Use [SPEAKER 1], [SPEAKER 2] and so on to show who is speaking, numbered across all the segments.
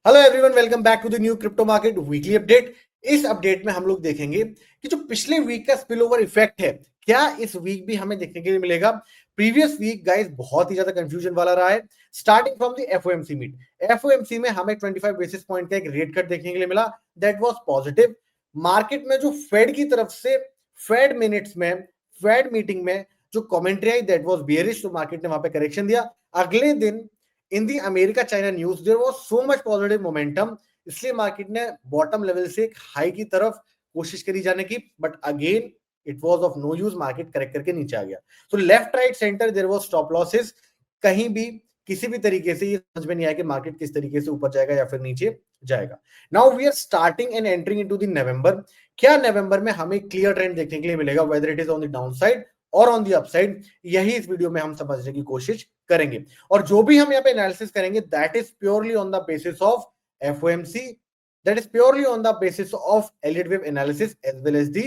[SPEAKER 1] Hello everyone, welcome back to the new crypto market weekly update. इस update में हम लोग देखेंगे कि जो पिछले वीक का स्पिल ओवर इफेक्ट है, क्या इस वीक भी हमें देखने के लिए मिलेगा। प्रीवियस वीक गाइस बहुत ही ज्यादा कंफ्यूजन वाला रहा है। Starting from the FOMC meet, FOMC में हमें 25 बेसिस पॉइंट का एक रेट कट देखने के लिए मिला। That was positive. मार्केट में जो फेड की तरफ से फेड मिनट्स में, फेड मीटिंग में जो कमेंट्री आई, दैट वाज बियरिश, तो मार्केट ने वहां पे करेक्शन दिया। अगले दिन in the America China news there was so much positive momentum, इसलिए मार्केट ने बॉटम लेवल से एक हाई की तरफ कोशिश करी जाने की, but again it was of no use, market correct करके नीचे आ गया। तो left right centre there was stop losses. कहीं भी किसी भी तरीके से ये समझ में नहीं आया कि मार्केट किस तरीके से ऊपर जाएगा या फिर नीचे जाएगा। Now we are starting and entering into the November. क्या नवंबर में हमें क्लियर ट्रेंड देखने के लिए मिलेगा, whether it is on the down side और ऑन द अपसाइड? यही इस वीडियो में हम समझने की कोशिश करेंगे। और जो भी हम यहाँ पे एनालिसिस करेंगे, that is purely on the basis of FOMC, that is purely on the basis of Elliott wave analysis as well as the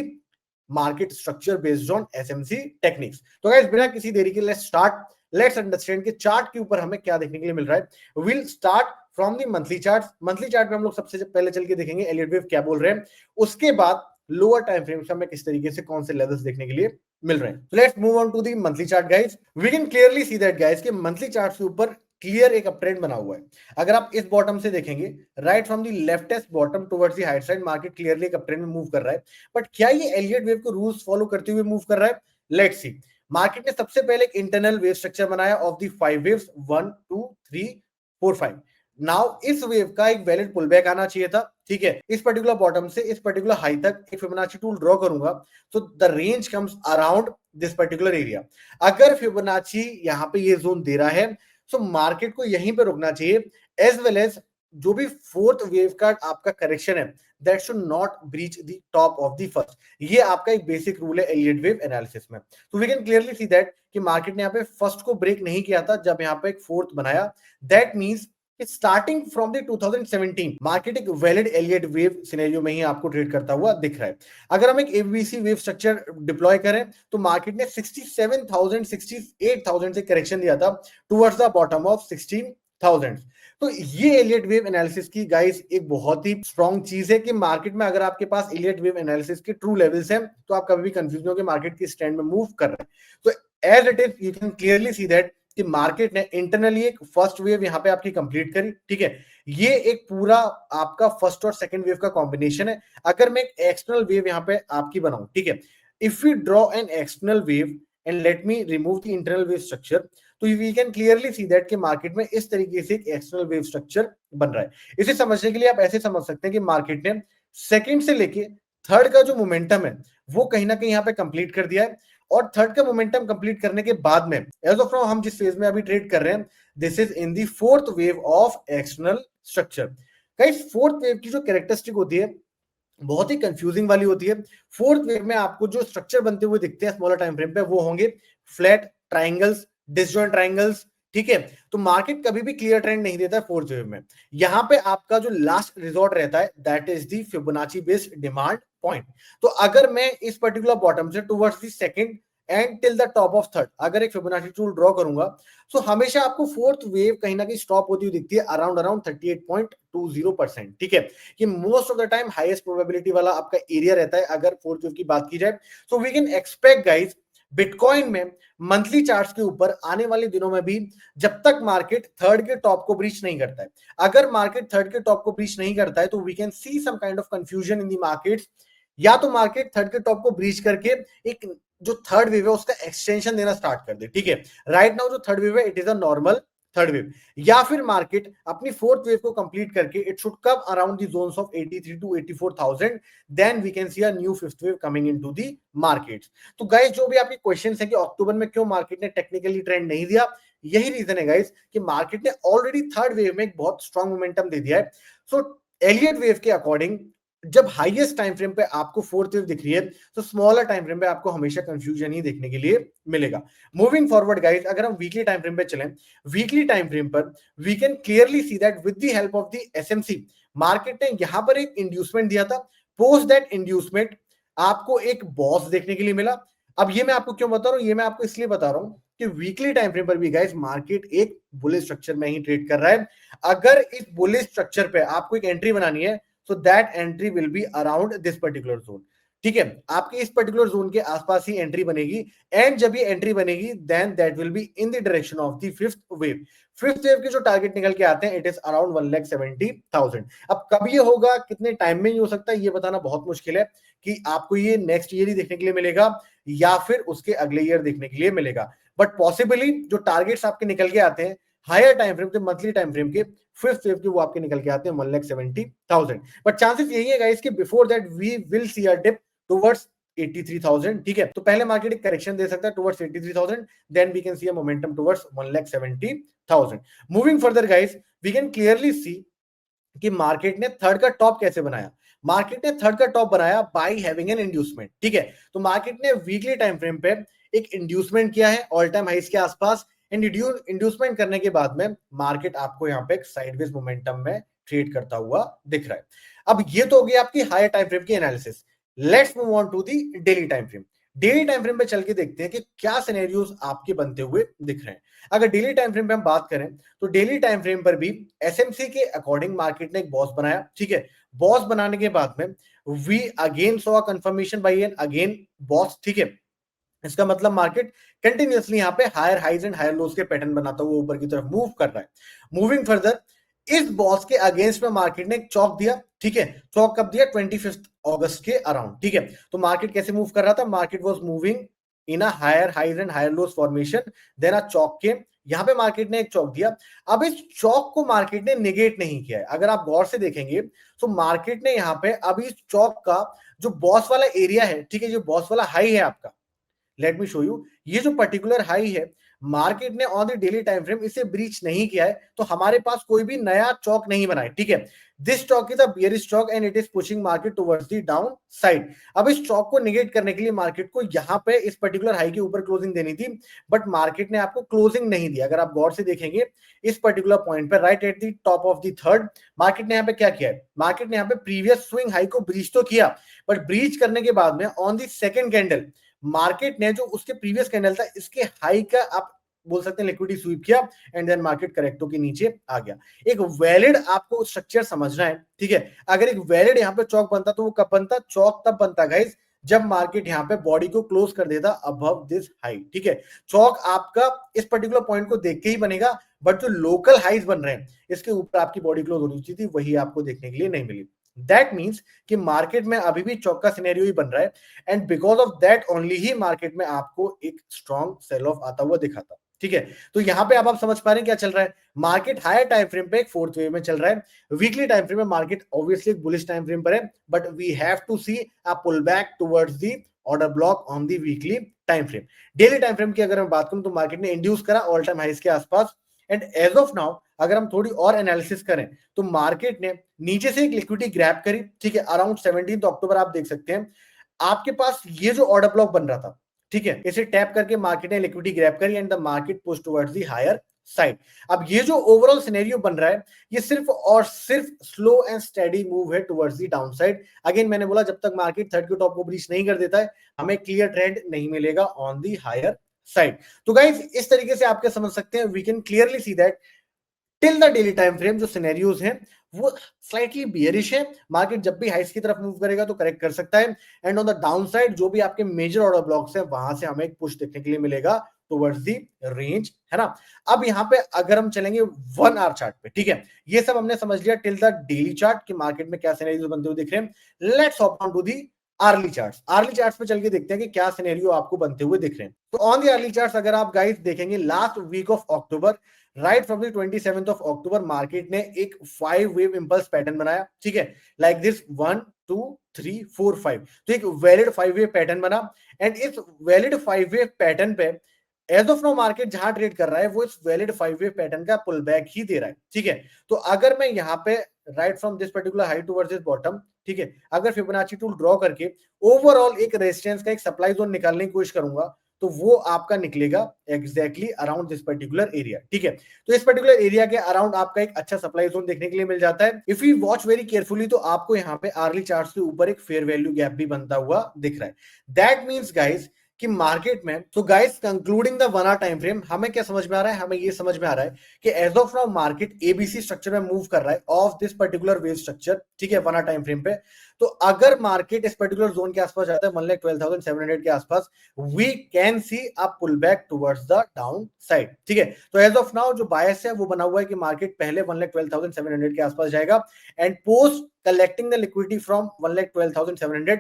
[SPEAKER 1] market structure based on SMC techniques. तो गाइस बिना किसी देरी के लेट्स स्टार्ट। लेट्स अंडरस्टैंड कि chart के ऊपर हमें क्या देखने के लिए मिल रहा है। Will start from the monthly chart. Monthly chart में हम लोग सबसे पहले चल के देखेंगे एलियट वेव क्या बोल रहे हैं, उसके बाद लोअर टाइम फ्रेम में किस तरीके से कौन से लेवल्स देखने के लिए मिल रहे हैं। Let's move on to the monthly chart guys. We can clearly see that guys कि मंथली चार्ट के ऊपर क्लियर एक अपट्रेंड बना हुआ है। अगर आप इस बॉटम से देखेंगे, right from the leftest bottom towards the height side, market clearly एक अपट्रेंड में मूव कर रहा है। बट क्या ये एलियट वेव को रूल्स फॉलो करते हुए मूव कर रहा है? Let's see. मार्केट ने सबसे पहले एक इंटरनल वेव स्ट्रक्चर बनाया ऑफ द 5 वेव्स, 1 2 3 4 5। नाउ इस वेव का एक वैलिड पुलबैक आना चाहिए था, ठीक है। इस पर्टिकुलर बॉटम से इस पर्टिकुलर हाई तक एक फिबोनाची टूल ड्रॉ करूंगा, तो the range comes around this particular area. अगर फिबोनाची यहाँ पे ये जोन दे रहा है, तो मार्केट को यहीं पे रुकना चाहिए। एज वेल एज जो भी फोर्थ वेव का आपका करेक्शन है, that should not breach the top of the first. ये आपका एक बेसिक रूल है एलियट वेव एनालिसिस में। तो we can clearly see that कि मार्केट ने यहाँ पे फर्स्ट को ब्रेक नहीं किया था जब यहाँ पे एक फोर्थ बनाया। That means starting from the 2017 market एक वैलिड एलियट वेव सिनेरियो में ही आपको ट्रेड करता हुआ दिख रहा है। अगर हम एक एबीसी वेव स्ट्रक्चर डिप्लॉय करें, तो मार्केट ने 67,000 68,000 से करेक्शन दिया था टुवर्ड्स द बॉटम ऑफ 16,000। तो ये एलियट वेव एनालिसिस की गाइस एक बहुत ही स्ट्रॉन्ग चीज है कि मार्केट में अगर आपके पास एलियट वेव एनालिसिस के ट्रू लेवल्स हैं, तो आप कभी भी कंफ्यूज नहीं हो कि मार्केट की स्टैंड में मूव कर रहे हैं। तो as it is you can clearly see that कि मार्केट ने इंटरनली एक फर्स्ट वेव यहाँ पे आपकी कंप्लीट करी, ठीक है। ये एक पूरा आपका फर्स्ट और सेकंड वेव का कॉम्बिनेशन है। अगर मैं एक एक्सटर्नल वेव यहाँ पे आपकी बनाऊं, ठीक है, if you draw an external wave and let me remove the internal wave structure, तो we can clearly see that कि मार्केट में इस तरीके से एक एक्सटर्नल वेव स्ट्रक्चर बन रहा है। इसे समझने के लिए आप ऐसे समझ सकते हैं कि मार्केट ने सेकंड से लेके थर्ड का जो मोमेंटम है, वो कहीं ना कहीं यहाँ पे कंप्लीट कर दिया है। और थर्ड का मोमेंटम कंप्लीट करने के बाद में एज ऑफ नाउ हम जिस फेज में अभी ट्रेड कर रहे हैं, this is in the fourth wave of external structure. Guys fourth wave की जो कैरेक्टरिस्टिक होती है, बहुत ही कंफ्यूजिंग वाली होती है। फोर्थ वेव में आपको जो स्ट्रक्चर बनते हुए दिखते हैं स्मॉलर टाइम फ्रेम पे, वो होंगे फ्लैट ट्राइंगल्स, डिसजॉइंट ट्राइंगल्स, ठीक है। तो मार्केट कभी भी क्लियर ट्रेंड नहीं देता है फोर्थ वेव में। यहां पे आपका जो लास्ट रिजॉर्ट रहता है, that is the Fibonacci based demand point. तो अगर मैं इस पर्टिकुलर बॉटम से towards the second and till the top of third अगर एक फिबोनाची टूल ड्रॉ करूंगा, तो हमेशा आपको फोर्थ वेव कहीं ना कहीं स्टॉप होती हुई दिखती है अराउंड अराउंड 38.20%, ठीक है। कि most of the time highest probability वाला आपका एरिया रहता है अगर फोर्थ वेव की बात की जाए। So we can expect guys Bitcoin में मंथली चार्ट्स के ऊपर आने वाले दिनों में भी, जब तक मार्केट थर्ड के टॉप को ब्रीच नहीं करता है, अगर मार्केट थर्ड के टॉप को ब्रीच नहीं करता है, तो we can see some kind of confusion in the markets. या तो मार्केट थर्ड के टॉप को ब्रीच करके एक जो थर्ड वेव है उसका एक्सटेंशन देना स्टार्ट कर दे, ठीक है। राइट नाउ जो थर्ड वेव है it is a normal third wave. या फिर मार्केट अपनी फोर्थ वेव को कंप्लीट करके it should come around the zones of 83 to 84,000, then we can see a new fifth wave coming into the markets. तो guys जो भी आपके questions है कि अक्टूबर में क्यों मार्केट ने टेक्निकली ट्रेंड नहीं दिया, यही रीजन है गाइस कि मार्केट ने ऑलरेडी थर्ड वेव में एक बहुत स्ट्रॉन्ग मोमेंटम दे दिया है। सो एलियट वेव के अकॉर्डिंग जब हाईएस्ट टाइम फ्रेम पे आपको फोर्थ वेव दिख रही है, तो स्मॉलर टाइम फ्रेम पे आपको हमेशा कंफ्यूजन ही देखने के लिए मिलेगा। मूविंग फॉरवर्ड गाइस, अगर हम वीकली टाइम फ्रेम पे चलें, वीकली टाइम फ्रेम पर we can clearly see that with the help of the SMC market ने यहां पर एक इंड्यूसमेंट दिया था। पोस्ट दैट इंड्यूसमेंट आपको एक बॉस देखने के लिए मिला। अब ये मैं आपको क्यों बता रहा हूं, ये मैं आपको इसलिए बता रहा हूं कि वीकली टाइम फ्रेम पर भी गाइस मार्केट एक बुलिश स्ट्रक्चर में ही ट्रेड कर रहा है। अगर इस बुलिश स्ट्रक्चर पे आपको एक एंट्री बनानी है so that entry will be around this particular zone। ठीक है, आपके इस पर्टिकुलर जोन के आसपास ही एंट्री बनेगी एंड जब ये एंट्री बनेगी then that will be in the direction of the fifth wave. Fifth wave के जो टारगेट निकल के आते हैं इट इज अराउंड 1,70,000। अब कब ये होगा, कितने टाइम में ये हो सकता है, ये बताना बहुत मुश्किल है कि आपको ये नेक्स्ट ईयर ही देखने के लिए मिलेगा या फिर उसके अगले ईयर देखने के लिए मिलेगा। बट पॉसिबली जो टारगेट्स आपके निकल के आते हैं हायर टाइम फ्रेम के, मंथली टाइम फ्रेम के, फिफ्थ वेव के, वो आपके निकल के आते हैं 1,70,000। बट चांसेस यही है गाइस कि before that we will see a dip towards 83,000। ठीक है, तो पहले मार्केट एक करेक्शन दे सकता है towards 83,000, then we can see a momentum towards 1,70,000। Moving further guys, we can clearly see कि मार्केट ने थर्ड का टॉप कैसे बनाया। मार्केट ने थर्ड का टॉप बनाया बाय हैविंग एन इंड्यूसमेंट। ठीक है, तो मार्केट ने वीकली टाइम फ्रेम पे एक इंड्यूसमेंट किया है ऑल टाइम हाइस के आसपास एंड इंड्यूसमेंट करने के बाद में मार्केट आपको यहाँ पे एक साइडवेज मोमेंटम में ट्रेड करता हुआ दिख रहा है। अब ये तो हो गई आपकी हायर टाइम फ्रेम की analysis. Let's move on to the daily time frame. Daily time frame पे चल के देखते हैं कि क्या सिनेरियोस आपके बनते हुए दिख रहे हैं। अगर डेली टाइम फ्रेम पे हम बात करें तो डेली टाइम फ्रेम पर भी एसएमसी के अकॉर्डिंग मार्केट ने एक बॉस बनाया। ठीक है, बॉस बनाने के बाद में we again saw confirmation by an again BOS. ठीक है, इसका मतलब मार्केट कंटिन्यूअसली यहाँ पे higher highs and higher lows के पैटर्न बनाता हुआ ऊपर की तरफ मूव कर रहा है। मूविंग फर्दर, इस बॉस के अगेंस्ट में मार्केट ने एक चौक दिया। ठीक है, चौक कब दिया, 25 अगस्त के अराउंड। ठीक है, तो मार्केट कैसे मूव कर रहा था, market was moving in a higher highs and higher lows formation, then a चौक के यहां पे मार्केट ने एक चौक दिया। अब इस चौक को मार्केट ने निगेट नहीं किया है। अगर आप गौर से देखेंगे तो मार्केट ने यहाँ पे अभी इस चौक का जो बॉस वाला एरिया है, ठीक है, जो बॉस वाला हाई है आपका, लेट मी शो यू, ये जो पर्टिकुलर हाई है मार्केट ने on the daily time frame इसे ब्रीच नहीं किया है, तो हमारे पास कोई भी नया चौक नहीं बना है। ठीक है, this Chowk is a bearish chalk and it is pushing market towards the down side. अब इस चौक को निगेट करने के लिए मार्केट को यहां पे इस पर्टिकुलर हाई के ऊपर क्लोजिंग देनी थी, बट मार्केट ने आपको क्लोजिंग नहीं दिया। अगर आप गौर से देखेंगे इस पर्टिकुलर पॉइंट पे right at the top of the third, market ने यहाँ पे क्या किया है, मार्केट ने यहाँ पे प्रीवियस स्विंग हाई को ब्रीच तो किया, बट ब्रीच करने के बाद में on the second candle market ने जो उसके प्रीवियस कैंडल था इसके हाई का आप बोल सकते हैं लिक्विडिटी स्वीप किया एंड देन मार्केट करेक्ट होकर नीचे आ गया। एक वैलिड आपको स्ट्रक्चर समझना है। ठीक है, अगर एक वैलिड यहाँ पे चौक बनता तो वो कब बनता, चौक तब बनता गाइस जब मार्केट यहाँ पे बॉडी को क्लोज कर देता अबव दिस हाई। ठीक है, चौक आपका इस पर्टिकुलर पॉइंट को देख के ही बनेगा, बट जो लोकल हाइज बन रहे हैं इसके ऊपर आपकी बॉडी क्लोज होनी चाहिए थी, वही आपको देखने के लिए नहीं मिली। दैट मीन्स कि मार्केट में अभी भी चौक का सिनेरियो ही बन रहा है and because of that only he market में आपको एक स्ट्रॉन्ग सेल ऑफ आता हुआ दिखाता। ठीक है, तो यहां पे अब आप समझ पा रहे हैं क्या चल रहा है, मार्केट हायर टाइम फ्रेम पे एक फोर्थ वेव में चल रहा है। वीकली टाइम फ्रेम में मार्केट ऑब्वियसली एक बुलिश टाइम फ्रेम पर है, but we have to see a pull back towards the order block on the weekly time frame. Daily time frame की अगर मैं बात करूं तो मार्केट ने इंड्यूस करा ऑल टाइम हाइस के आसपास एंड एज ऑफ नाउ अगर हम थोड़ी और एनालिसिस करें तो मार्केट ने नीचे से एक लिक्विडिटी ग्रैब करी। ठीक है, अराउंड 17 अक्टूबर आप देख सकते हैं आपके पास ये जो ऑर्डर ब्लॉक बन रहा था, ठीक है, इसे टैप करके मार्केट ने लिक्विडिटी ग्रैब करी and the market push towards the higher side. अब ये जो ओवरऑल सिनेरियो बन रहा है ये सिर्फ और सिर्फ स्लो एंड स्टेडी मूव है towards the down side. Again मैंने बोला जब तक मार्केट थर्ड के टॉप को ब्रीच नहीं कर देता है हमें क्लियर ट्रेंड नहीं मिलेगा ऑन द हायर साइड। तो गाइस इस तरीके से आपके समझ सकते हैं, we can clearly see that till the daily time frame जो सिनेरियोज हैं वो स्लाइटली बियरिश है। मार्केट जब भी हाइस की तरफ मूव करेगा तो करेक्ट कर सकता है and on the down side जो भी आपके मेजर ऑर्डर ब्लॉक्स हैं वहां से हमें एक पुश देखने के लिए मिलेगा टुवर्ड्स द रेंज, है ना। अब यहाँ पे अगर हम चलेंगे 1 आवर चार्ट पे, ठीक है, ये सब हमने समझ लिया टिल द डेली चार्ट कि मार्केट में क्या सिनेरियोज बनते हुए दिख रहे हैं। Let's hop on to the hourly charts. Hourly charts पे चल के देखते हैं कि क्या सिनेरियो आपको बनते हुए दिख रहे हैं। तो ऑन दी अर्ली चार्ट्स अगर आप गाइस देखेंगे last week of October right from the 27th of October market ने एक 5 वेव इंपल्स पैटर्न बनाया। ठीक है, लाइक दिस 1 2 3 4 5, तो एक वैलिड 5 वेव पैटर्न बना एंड इस वैलिड 5 वेव पैटर्न पे एज ऑफ नो मार्केट जहां ट्रेड कर रहा है वो इस वैलिड 5 वेव पैटर्न का पुल बैक ही दे रहा है। ठीक है, तो अगर मैं यहाँ पे right from this particular high towards this bottom, ठीक है, अगर फिबोनाची टूल ड्रॉ करके ओवरऑल एक रेजिस्टेंस का एक सप्लाई जोन निकालने की कोशिश करूंगा तो वो आपका निकलेगा exactly around this particular area. ठीक है, तो इस पर्टिकुलर एरिया के अराउंड आपका एक अच्छा सप्लाई जोन देखने के लिए मिल जाता है। If you watch very carefully तो आपको यहाँ पे अर्ली चार्ट्स के ऊपर एक फेयर वैल्यू गैप भी बनता हुआ दिख रहा है। दैट मींस गाइस कि मार्केट में, तो guys concluding the 1 hour time frame, हमें क्या समझ में आ रहा है, हमें ये समझ में आ रहा है कि as of now market ABC structure में मूव कर रहा है of this particular wave structure, ठीक है, 1 आवर टाइम फ्रेम पे। तो अगर मार्केट इस पर्टिकुलर जोन के आसपास जाता है 1,12,700 के आसपास, we can see a pull back towards the down side, ठीक है। तो एज ऑफ नाउ जो बायस है वो बना हुआ है कि मार्केट पहले 1,12,700 के आसपास जाएगा and post collecting the liquidity from 1,12,700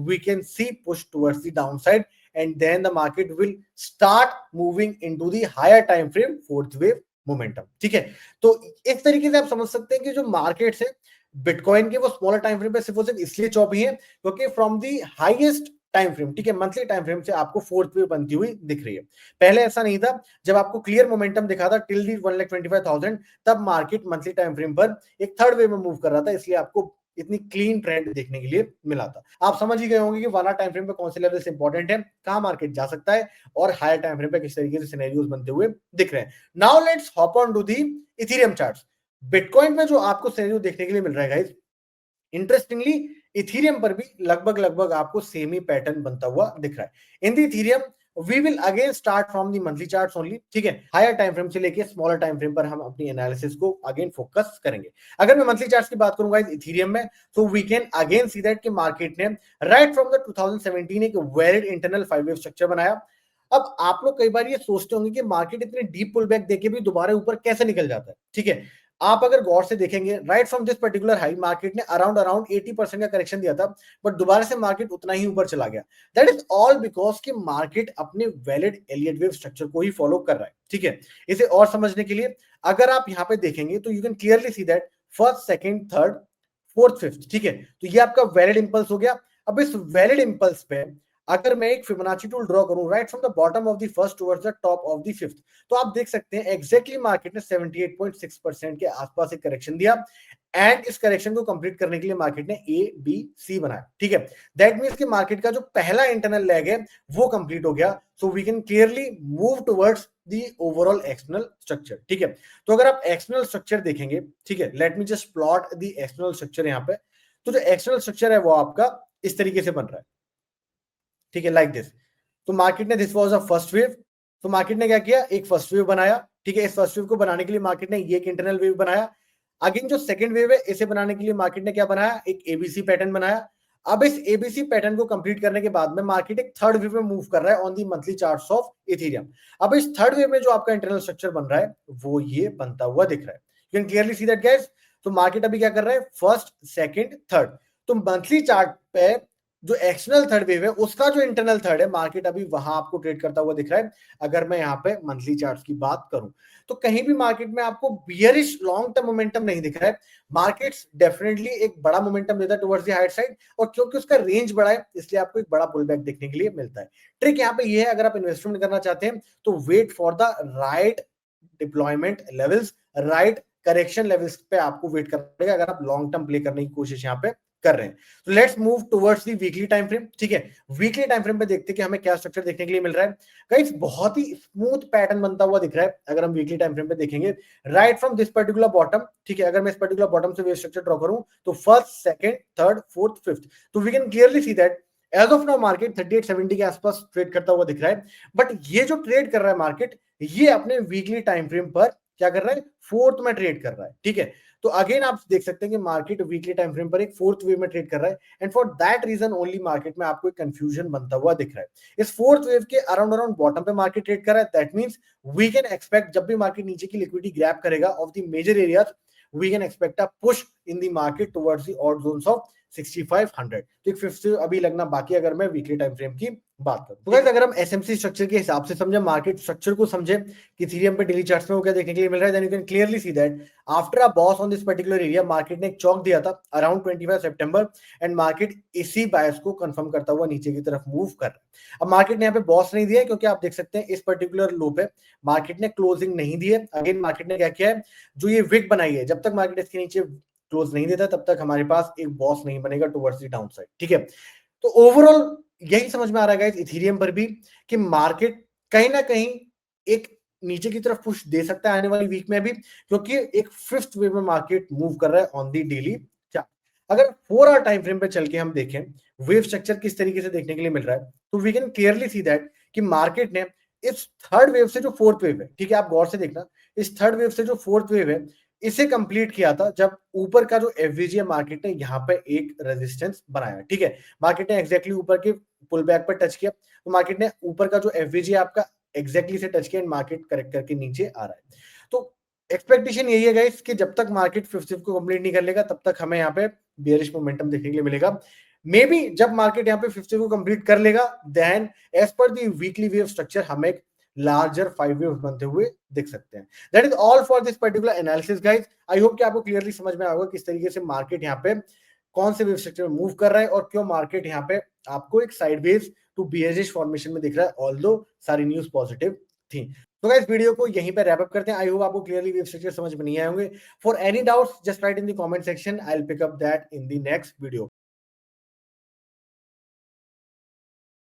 [SPEAKER 1] we can see push towards the downside and then the market will start moving into the higher time frame fourth wave momentum, ठीक है। तो इस तरीके से आप समझ सकते हैं कि जो मार्केट है बिटकॉइन के वो स्मॉलर टाइम फ्रेम पे सिर्फ और सिर्फ इसलिए चौपी है क्योंकि from the highest time frame, ठीक है, मंथली टाइम फ्रेम से आपको फोर्थ वेव बनती हुई दिख रही है। पहले ऐसा नहीं था, जब आपको क्लियर मोमेंटम दिखा था टिल दी 1,25,000 तब मार्केट मंथली टाइम फ्रेम पर एक थर्ड वेव में मूव कर रहा था, इसलिए आपको इतनी क्लीन ट्रेंड देखने के लिए मिला था। आप समझ ही गए होंगे कि 1 आवर टाइम फ्रेम पे कौन से लेवल से इंपॉर्टेंट है, कहां मार्केट जा सकता है और हायर टाइम फ्रेम पे किस तरीके से सिनेरियोस बनते हुए दिख रहे हैं। Now let's hop on to the Ethereum charts. Bitcoin में जो आपको सिनेरियो देखने के लिए मिल रहा है गाइस, इंटरेस्टिंगली इथेरियम पर भी लगभग लगभग आपको सेम ही पैटर्न बनता हुआ दिख रहा है। In the Ethereum we will again start from the monthly charts only, ठीक है। हायर टाइम फ्रेम से लेके स्मॉलर टाइम फ्रेम पर हम अपनी एनालिसिस को अगेन फोकस करेंगे। अगर मैं मंथली चार्ट्स की बात करूंगा इस इथेरियम में, तो we can again see that कि मार्केट ने राइट फ्रॉम द 2017 एक वैलिड इंटरनल 5 वेव स्ट्रक्चर बनाया। अब आप लोग कई बार ये सोचते होंगे कि मार्केट इतने डीप पुल बैक देके भी दोबारा ऊपर कैसे निकल जाता है, ठीक है। आप अगर गौर से देखेंगे right from this particular high market ने अराउंड अराउंड 80% का करेक्शन दिया था, बट दोबारा से मार्केट उतना ही ऊपर चला गया। दैट इज ऑल बिकॉज कि मार्केट अपने वैलिड एलियट वेव स्ट्रक्चर को ही फॉलो कर रहा है, ठीक है। इसे और समझने के लिए अगर आप यहां पे देखेंगे तो you can clearly see that first, second, third, fourth, fifth, ठीक है। तो ये आपका वैलिड इंपल्स हो गया। अब इस वैलिड इंपल्स पे अगर मैं एक फिबोनाची टूल ड्रॉ करूं right from the bottom of the first towards the top of the fifth, तो आप देख सकते हैं एग्जैक्टली मार्केट ने 78.6% के आसपास एक करेक्शन दिया एंड इस करेक्शन को कंप्लीट करने के लिए मार्केट ने ए बी सी बनाया, ठीक है। दैट मींस कि मार्केट का जो पहला इंटरनल लेग है वो कंप्लीट हो गया। So we can clearly move towards the overall external structure, ठीक है। तो अगर आप एक्सटर्नल स्ट्रक्चर देखेंगे, ठीक है, let me just plot the external structure यहां पे। तो जो एक्सटर्नल स्ट्रक्चर है वो आपका इस तरीके से बन रहा है, ठीक है, लाइक दिस। तो मार्केट ने this was a first wave, तो मार्केट ने क्या किया, एक फर्स्ट वेव बनाया, ठीक है। इस फर्स्ट वेव को बनाने के लिए मार्केट ने ये एक इंटरनल वेव बनाया। अगेन जो सेकंड वेव है इसे बनाने के लिए मार्केट ने क्या बनाया, एक एबीसी पैटर्न बनाया। अब इस एबीसी पैटर्न को कंप्लीट करने के बाद में मार्केट एक थर्ड वेव में मूव कर रहा है on the monthly charts of Ethereum. अब इस थर्ड वेव में जो आपका इंटरनल स्ट्रक्चर बन रहा है वो ये बनता हुआ दिख रहा है। You can clearly see that guys. तो मार्केट अभी क्या कर रहा है, फर्स्ट, सेकंड, थर्ड। तो मंथली चार्ट पे जो एक्सटर्नल थर्ड वेव है उसका जो इंटरनल थर्ड है मार्केट अभी वहां आपको ट्रेड करता हुआ दिख रहा है। अगर मैं यहाँ पे मंथली चार्ट्स की बात करूं तो कहीं भी मार्केट में आपको बियरिश लॉन्ग टर्म मोमेंटम नहीं दिख रहा है। मार्केट्स डेफिनेटली एक बड़ा मोमेंटम देता है टुवर्ड्स द हायर साइड, और क्योंकि उसका रेंज बड़ा है इसलिए आपको एक बड़ा पुल बैक देखने के लिए मिलता है। ट्रिक यहाँ पे ये है, अगर आप इन्वेस्टमेंट करना चाहते हैं तो wait for the right deployment levels, right correction levels पे आपको वेट करना पड़ेगा अगर आप लॉन्ग टर्म प्ले करने की कोशिश यहाँ पे कर रहे हैं। तो let's move towards the weekly time frame, ठीक है। वीकली टाइम फ्रेम पे देखते हैं कि हमें क्या स्ट्रक्चर देखने के लिए मिल रहा है। गाइस बहुत ही स्मूथ पैटर्न बनता हुआ दिख रहा है अगर हम वीकली टाइम फ्रेम पे देखेंगे right from this particular bottom, ठीक है। अगर मैं इस पर्टिकुलर बॉटम से वेव स्ट्रक्चर ड्रॉ करूं तो first, second, third, fourth, fifth, तो we can clearly see that as of now market 3870 के आसपास ट्रेड करता हुआ दिख रहा है। बट ये जो ट्रेड कर रहा है मार्केट, ये अपने वीकली टाइम फ्रेम पर क्या कर रहा है, फोर्थ में ट्रेड कर रहा है, ठीक है। तो अगेन आप देख सकते हैं कि मार्केट वीकली टाइम फ्रेम पर एक फोर्थ वेव में ट्रेड कर रहा है and for that reason only market में आपको एक कंफ्यूजन बनता हुआ दिख रहा है। इस फोर्थ वेव के अराउंड अराउंड बॉटम पे मार्केट ट्रेड कर रहा है। That means we can expect जब भी मार्केट नीचे की लिक्विडिटी ग्रैब करेगा of the major areas, we can expect a push in the market towards the odd zones of 6500। तो एक फिफ्थ अभी लगना बाकी अगर मैं वीकली टाइम फ्रेम की बात करूं। तो गाइस अगर हम एसएमसी स्ट्रक्चर के हिसाब से समझे, मार्केट स्ट्रक्चर को समझे कि इथेरियम पे डेली चार्ट्स में वो क्या देखने के लिए मिल रहा है, then you can clearly see that after a BOS on this particular area market ने एक चौक दिया था अराउंड 25 सितंबर एंड मार्केट इसी बायस को कंफर्म करता हुआ नीचे की तरफ मूव कर रहा है। अब मार्केट ने यहाँ पे बॉस नहीं दिया है क्योंकि आप देख सकते हैं इस पर्टिकुलर लो पे मार्केट ने क्लोजिंग नहीं दी है। अगेन मार्केट ने क्या किया है, जो ये विक बनाई है, जब तक मार्केट इसके नीचे क्लोज नहीं देता तब तक हमारे पास एक बॉस नहीं बनेगा टुवर्ड्स द डाउन साइड, ठीक है। तो ओवरऑल यही समझ में आ रहा है गाइस इथेरियम पर भी कि मार्केट कहीं ना कहीं एक नीचे की तरफ पुश दे सकता है आने वाली वीक में भी, क्योंकि एक फिफ्थ वे में मार्केट मूव कर रहा है ऑन दी डेली चार्ट। अगर 4 आवर टाइम फ्रेम पे चल के हम देखें वेव स्ट्रक्चर किस तरीके से देखने के लिए मिल रहा है, तो we can clearly see that कि मार्केट ने इस थर्ड वेव से जो फोर्थ वेव है, ठीक है, आप गौर से देखना, इस थर्ड वेव से जो फोर्थ वेव है, इसे कंप्लीट किया था जब ऊपर का जो एफवीजी है मार्केट ने यहाँ पे एक रेजिस्टेंस बनाया, ठीक है, मार्केट ने एग्जैक्टली ऊपर के पुल बैक पर टच किया, तो मार्केट ने ऊपर का जो एफवीजी है आपका एग्जैक्टली से टच किया एंड मार्केट करेक्ट करके नीचे आ रहा है। तो एक्सपेक्टेशन यही है गाइस कि जब तक मार्केट फिफ्थ वेव को कंप्लीट नहीं कर लेगा तब तक हमें यहाँ पे बेयरिश मोमेंटम देखने के लिए मिलेगा। मे बी जब मार्केट यहाँ पे फिफ्थ वेव को कंप्लीट कर लेगा देन एज पर दी वीकली वेव स्ट्रक्चर हमें एक लार्जर 5 वेव्स बनते हुए दिख सकते हैं। That is all for this particular analysis guys. I hope कि आपको क्लियरली समझ में आएगा किस तरीके से मार्केट यहाँ पे कौन से वेव स्ट्रक्चर में मूव कर रहा है और क्यों मार्केट यहाँ पे आपको एक साइडवेज टू बियरिश फॉर्मेशन में दिख रहा है, ऑल्दो सारी न्यूज पॉजिटिव थी। तो गाइस वीडियो को यहीं पे रैप अप करते हैं। आई होप आपको क्लियरली वेव स्ट्रक्चर समझ में नहीं आए होंगे। For any doubts just write in the comment section, I will pick up that in the next video.